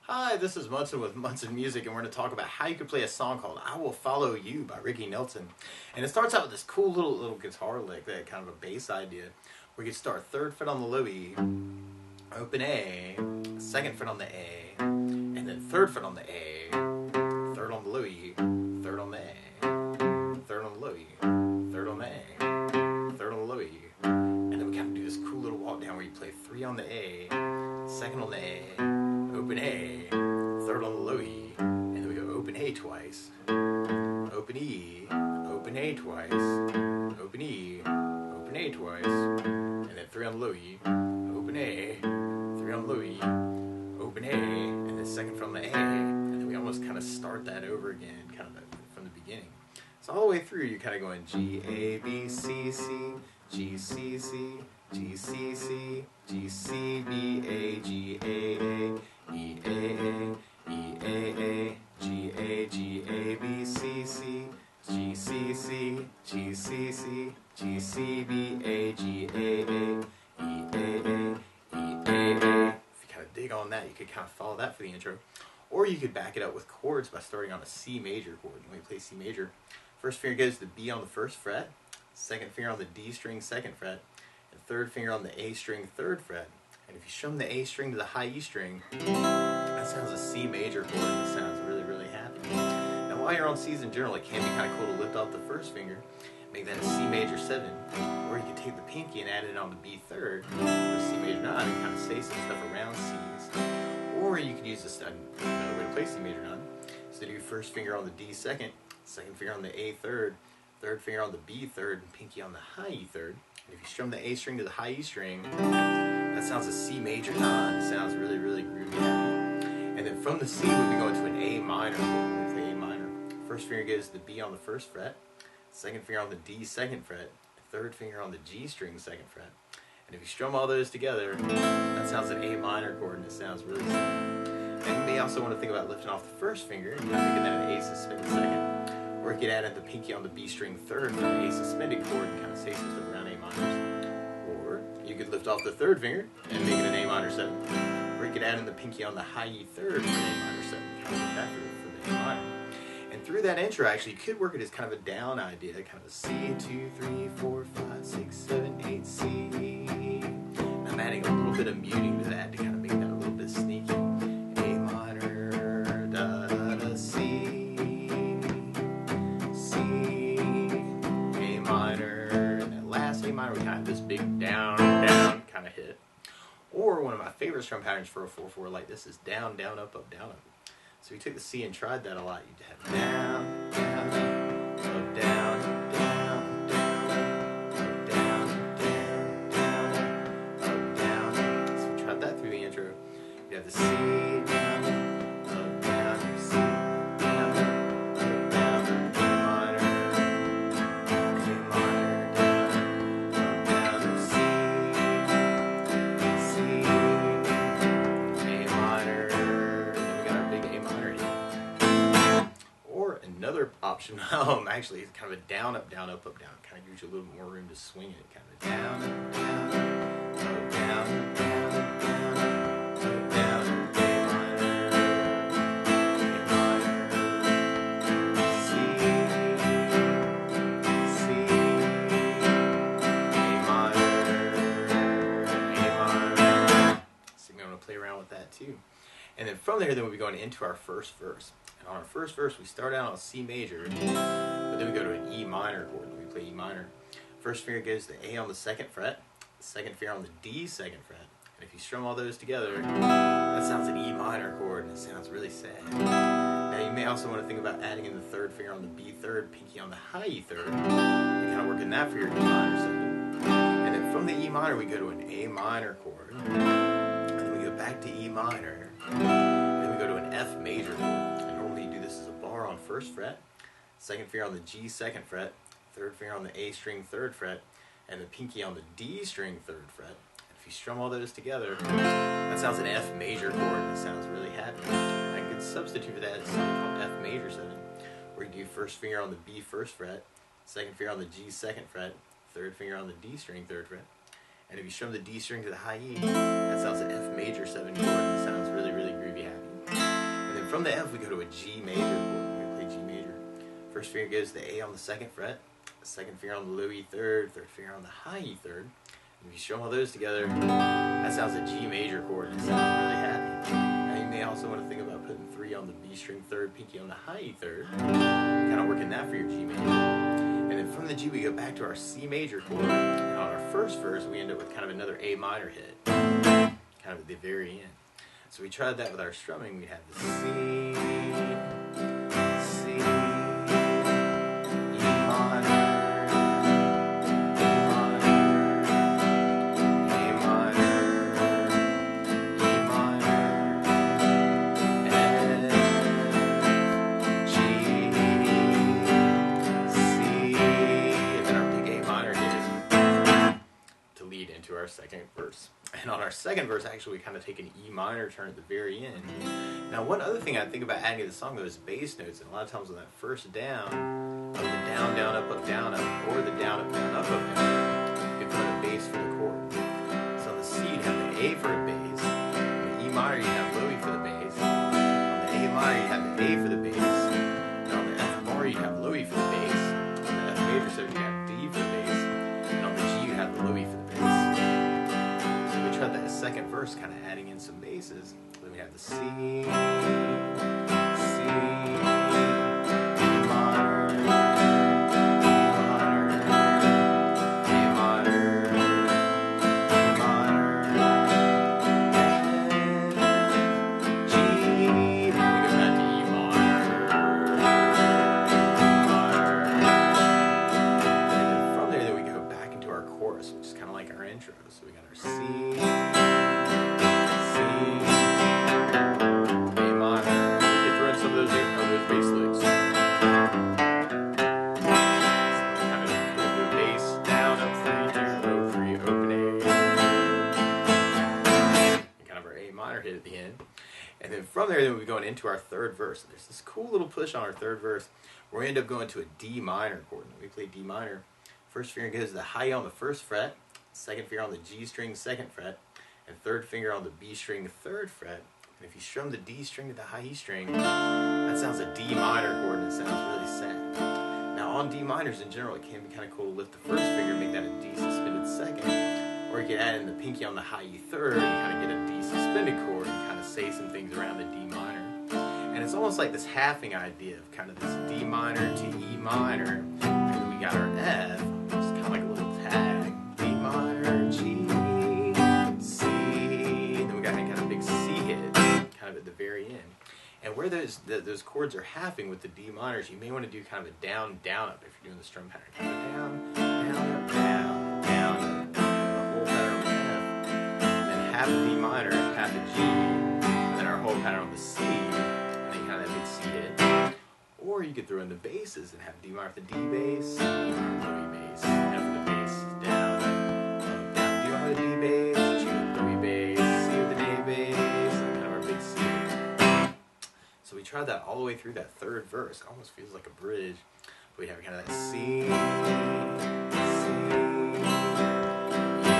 Hi, this is Munson with Munson Music, and we're going to talk about how you can play a song called "I Will Follow You" by Ricky Nelson. And it starts out with this cool little guitar lick, that kind of a bass idea, where you can start third fret on the low E, open A, second fret on the A, and then third fret on the A, third on the low E, third on the A, third on the low E, third on the A, third on the low E, and then we kind of do this cool little walk down where you play three on the A, second on the A, open A, third on the low E, and then we go open A twice, open E, open A twice, open E, open A twice, and then three on the low E, open A, three on the low E, open A, and then second from the A, and then we almost kind of start that over again, kind of from the beginning. So all the way through, you're kind of going G, A, B, C, C, G, C, C, G, C, C, G, C, B, A, G, A, E, A, E, A, G, A, G, A, B, C, C, G, C, C, G, C, C, G, C, B, A, G, A, E, A, E, A. If you kind of dig on that, you could kind of follow that for the intro. Or you could back it up with chords by starting on a C major chord. When you play C major, first finger goes to the B on the first fret, second finger on the D string, second fret, and third finger on the A string, third fret. And if you strum the A string to the high E string, that sounds a C major chord, and it sounds really, really happy. Now while you're on C's in general, it can be kind of cool to lift off the first finger, make that a C major 7, or you can take the pinky and add it on the B third, or C major 9, and kind of say some stuff around C's. Or you could use this, another way to play C major 9, so do first finger on the D second, second finger on the A third, third finger on the B third, and pinky on the high E third. And if you strum the A string to the high E string, that sounds a C major 9. It sounds really, really groovy happy. And then from the C, we'll be going to an A minor. We'll play A minor. First finger goes to the B on the first fret, second finger on the D second fret, third finger on the G string second fret. And if you strum all those together, that sounds an A minor chord, and it sounds really simple. And you may also want to think about lifting off the first finger and kind of making that an A suspended second. Or you could add in the pinky on the B string third for an A suspended chord and kind of say some stuff around A minors. Or you could lift off the third finger and make it an A minor 7. Or you could add in the pinky on the high E third for an A minor 7. Kind of like that for the A minor. And through that intro, actually, you could work it as kind of a down idea, kind of a C, 2, 3, 4, 5, 6, 7, 8, C. And I'm adding a little bit of muting to that to kind of make that a little bit sneaky. A minor, da, da, da, C, C, A minor, and that last A minor, we kind of have this big down, down kind of hit. Or one of my favorite strum patterns for a 4/4 like this is down, down, up, up, down, up. So if you took the C and tried that a lot, you'd have down, down, up, down, down, down, up, down, down, down, up, down. So if you tried that through the intro, you'd have the C, down, up, down, C, down, up, down, A minor, down, up, down, C, C, A minor. Another option, actually, is kind of a down, up, down, up, up, down. Kind of gives you a little more room to swing it. Kind of down, down, up, down, down, down, up, down, A minor, C, C, A minor. So you're going to play around with that too. And then from there, then we'll be going into our first verse. And on our first verse, we start out on C major, but then we go to an E minor chord. We play E minor. First finger goes to the A on the second fret, second finger on the D second fret. And if you strum all those together, that sounds an E minor chord, and it sounds really sad. Now you may also want to think about adding in the third finger on the B third, pinky on the high E third, and kind of working that for your E minor second. And then minor, we go to an A minor chord. And then we go back to E minor. And then we go to an F major chord. And normally you do this as a bar on first fret, second finger on the G second fret, third finger on the A string third fret, and the pinky on the D string third fret. And if you strum all those together, that sounds an F major chord, and it sounds really happy. A good substitute for that is something called F major 7, where you do first finger on the B first fret, second finger on the G second fret, third finger on the D string third fret. And if you strum the D string to the high E, that sounds an F major 7 chord, and it sounds really, really groovy happy. And then from the F, we go to a G major chord. We play G major. First finger goes to the A on the second fret, second finger on the low E third, third finger on the high E third. And if you strum all those together, that sounds a G major chord, and it sounds really happy. Now you may also want to think about putting 3 on the B string third, pinky on the high E third, kind of working that for your G major. And then from the G, we go back to our C major chord, and on our first verse, we end up with kind of another A minor hit, kind of at the very end. So we tried that with our strumming. We'd have the C, C, E minor, E minor, A minor, E minor, F, G, C, and then our big A minor hit to lead into our second verse. And on our second verse, actually, we kind of take an E minor turn at the very end. Now, one other thing I think about adding to the song, though, is bass notes. And a lot of times on that first down, of the down, down, up, or the down, up, down, you can put a bass for the chord. So on the C, you'd have the A for a bass. On the E minor, you'd have low E for the bass. On the A minor, you'd have the A for the bass. And on the F bar, you'd have low E for the bass. On the F major 7, you'd have D for the bass. And on the G, you'd have the low E for the bass. Tried that second verse, kind of adding in some basses. Then we have the C, C, E minor, E minor, A minor, E minor, F, G. Then we go back to E minor, and then from there, we go back into our chorus, which is kind of like our intro. So we got our C. At the end, and then from there, we're going into our third verse. There's this cool little push on our third verse where we end up going to a D minor chord. We play D minor. First finger goes to the high E on the first fret, second finger on the G string second fret, and third finger on the B string third fret. And if you strum the D string to the high E string, that sounds a D minor chord, and it sounds really sad. Now on D minors in general, it can be kind of cool to lift the first finger, make that a D suspended second. Or you can add in the pinky on the high E third and kind of get a D suspended chord and kind of say some things around the D minor. And it's almost like this halving idea of kind of this D minor to E minor. And then we got our F, which is kind of like a little tag. D minor, G, C. And then we got a kind of big C hit kind of at the very end. And where those chords are halving with the D minors, you may want to do kind of a down, down, up if you're doing the strum pattern. Kind of down, down, up, down, down, up. Half a D minor, half a G, and then our whole pattern on the C, and then kind of that big C hit. Or you could throw in the basses and have D minor with the D bass, D minor with the E bass, F with the bass, down, up, down, D minor with the D bass, G with the E bass, C with the A bass, and kind of our big C hit. So we tried that all the way through that third verse. It almost feels like a bridge. But we have kind of that C, C, E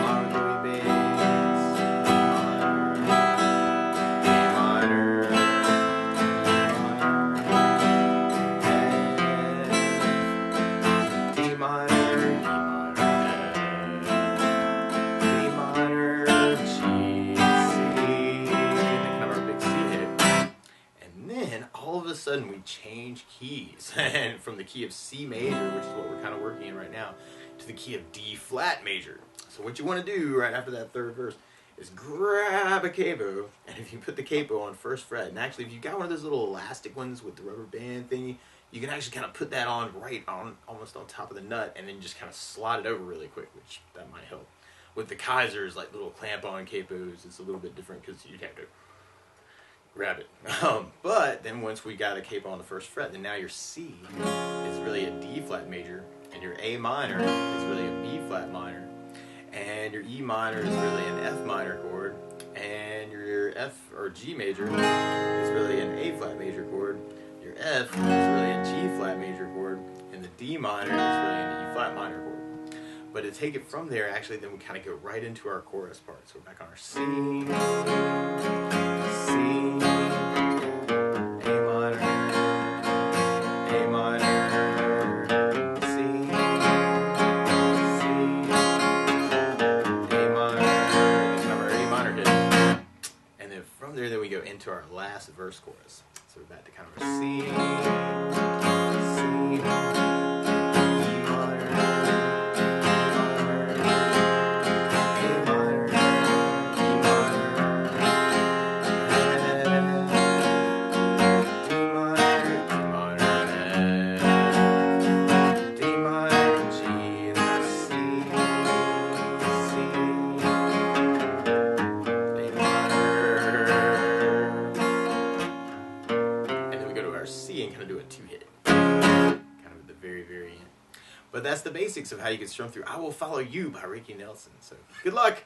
minor with the E bass. Sudden we change keys and from the key of C major, which is what we're kind of working in right now, to the key of D flat major. So what you want to do right after that third verse is grab a capo, and if you put the capo on first fret, and actually if you've got one of those little elastic ones with the rubber band thingy, you can actually kind of put that on right on almost on top of the nut and then just kind of slide it over really quick, which that might help. With the Kaisers, like little clamp-on capos, it's a little bit different because you'd have to grab it. But then once we got a capo on the first fret, then now your C is really a D flat major, and your A minor is really a B flat minor, and your E minor is really an F minor chord, and your F or G major is really an A flat major chord, your F is really a G flat major chord, and the D minor is really an E flat minor chord. But to take it from there, actually, then we kind of go right into our chorus part. So we're back on our C, C, A minor, C, C, A minor, and kind of our A minor hit. And then from there, then we go into our last verse chorus. So we're back to kind of our C, C, But that's the basics of how you can strum through I Will Follow You by Ricky Nelson. So good luck.